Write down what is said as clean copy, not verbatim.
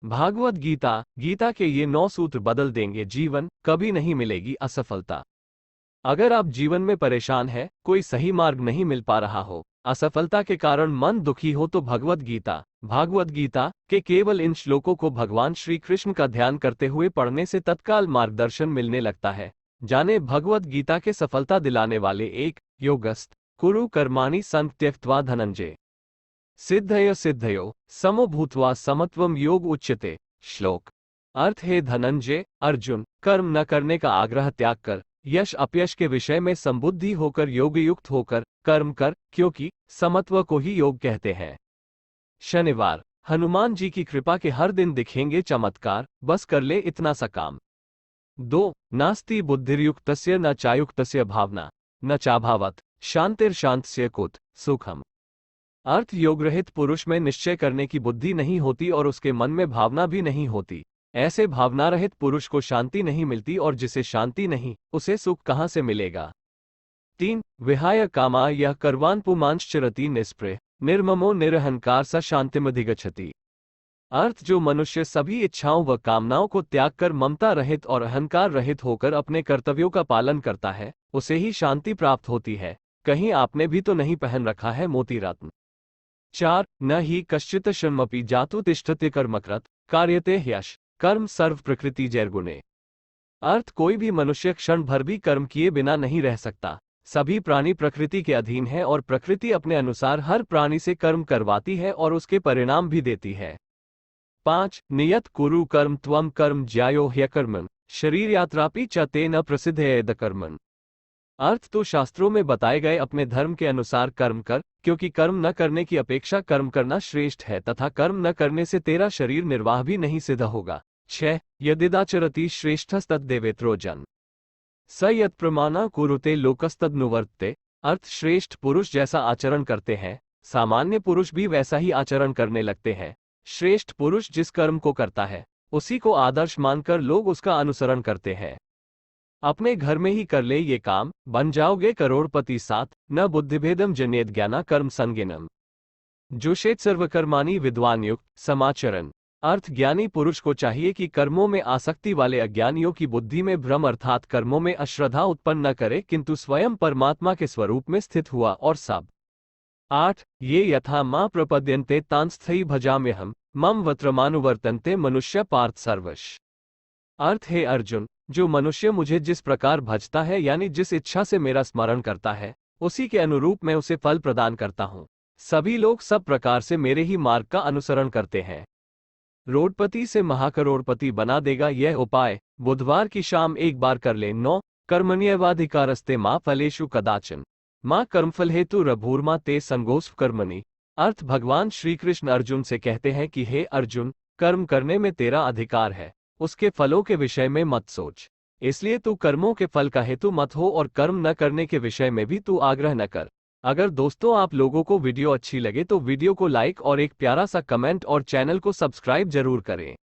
भागवत गीता, गीता के ये 9 सूत्र बदल देंगे जीवन, कभी नहीं मिलेगी असफलता। अगर आप जीवन में परेशान हैं, कोई सही मार्ग नहीं मिल पा रहा हो, असफलता के कारण मन दुखी हो, तो भागवत गीता के केवल इन श्लोकों को भगवान श्री कृष्ण का ध्यान करते हुए पढ़ने से तत्काल मार्गदर्शन मिलने लगता है। जाने भगवत गीता के सफलता दिलाने वाले एक योगस्थ कुरु कर्माणि संत्यक्त्वा धनंजय सिद्धयो सिद्धयो समो भूत्वा समत्वम योग उच्यते। श्लोक अर्थ है धनंजय अर्जुन, कर्म न करने का आग्रह त्याग कर यश अपयश के विषय में संबुद्धि होकर योगयुक्त होकर कर्म कर, क्योंकि समत्व को ही योग कहते हैं। शनिवार, हनुमान जी की कृपा के हर दिन दिखेंगे चमत्कार, बस कर ले इतना सा काम। 2. नास्ति बुद्धिर्युक्तस्य न चायुक्तस्य भावना न चाभावत शांतिर्शांतस्य कुत सुखम। अर्थ योग रहित पुरुष में निश्चय करने की बुद्धि नहीं होती और उसके मन में भावना भी नहीं होती। ऐसे भावना रहित पुरुष को शांति नहीं मिलती, और जिसे शांति नहीं, उसे सुख कहां से मिलेगा। 3. विहाय कामा यह कर्वान पुमांश्चरति निस्पृह निर्ममो निरहंकार स शांतिमधिगच्छति। अर्थ जो मनुष्य सभी इच्छाओं व कामनाओं को त्याग कर ममता रहित और अहंकार रहित होकर अपने कर्तव्यों का पालन करता है, उसे ही शांति प्राप्त होती है। कहीं आपने भी तो नहीं पहन रखा है मोती रत्न। 4. न ही कश्चित श्रमपि जातु तिष्ठते कर्मकृत कार्यते ह्यश कर्म सर्व प्रकृति जैर्गुणे। अर्थ कोई भी मनुष्य क्षण भर भी कर्म किए बिना नहीं रह सकता। सभी प्राणी प्रकृति के अधीन है और प्रकृति अपने अनुसार हर प्राणी से कर्म करवाती है और उसके परिणाम भी देती है। 5. नियत कुरु कर्म त्वम कर्म ज्यायो ह्यकर्मन् शरीर यात्रापि च तेन प्रसिद्धेद कर्मन्। अर्थ तो शास्त्रों में बताए गए अपने धर्म के अनुसार कर्म कर, क्योंकि कर्म न करने की अपेक्षा कर्म करना श्रेष्ठ है, तथा कर्म न करने से तेरा शरीर निर्वाह भी नहीं सिद्ध होगा। 6. यदिदाचरति श्रेष्ठस्तद्देवेत्रो जन स यत् प्रमाणा कुरुते लोकस्तदनुवर्तते। अर्थ श्रेष्ठ पुरुष जैसा आचरण करते हैं, सामान्य पुरुष भी वैसा ही आचरण करने लगते हैं। श्रेष्ठ पुरुष जिस कर्म को करता है, उसी को आदर्श मानकर लोग उसका अनुसरण करते हैं। अपने घर में ही कर ले ये काम, बन जाओगे करोड़पति। 7. न बुद्धिभेदम जनेत ज्ञाना कर्म संज्ञनम जोषेत सर्वकर्माणि विद्वान युक्त समाचरण। अर्थ ज्ञानी पुरुष को चाहिए कि कर्मों में आसक्ति वाले अज्ञानियों की बुद्धि में भ्रम अर्थात कर्मों में अश्रद्धा उत्पन्न न करे, किंतु स्वयं परमात्मा के स्वरूप में स्थित हुआ और सब। 8. ये यथा मां प्रपद्यन्ते तांस्थई भजाम्यहम मम वत्रमानुवर्तन्ते मनुष्य पार्थ सर्वश। अर्थ है अर्जुन, जो मनुष्य मुझे जिस प्रकार भजता है यानी जिस इच्छा से मेरा स्मरण करता है, उसी के अनुरूप मैं उसे फल प्रदान करता हूँ। सभी लोग सब प्रकार से मेरे ही मार्ग का अनुसरण करते हैं। रोडपति से महाकरोड़पति बना देगा यह उपाय, बुधवार की शाम एक बार कर ले। 9. कर्मण्येवाधिकारस्ते मां फलेषु कदाचन मां कर्मफल हेतु रभूर्मा ते संगोस्व कर्मणि। अर्थ भगवान श्री कृष्ण अर्जुन से कहते हैं कि हे अर्जुन, कर्म करने में तेरा अधिकार है, उसके फलों के विषय में मत सोच। इसलिए तू कर्मों के फल का हेतु मत हो और कर्म न करने के विषय में भी तू आग्रह न कर। अगर दोस्तों आप लोगों को वीडियो अच्छी लगे तो वीडियो को लाइक और एक प्यारा सा कमेंट और चैनल को सब्सक्राइब जरूर करें।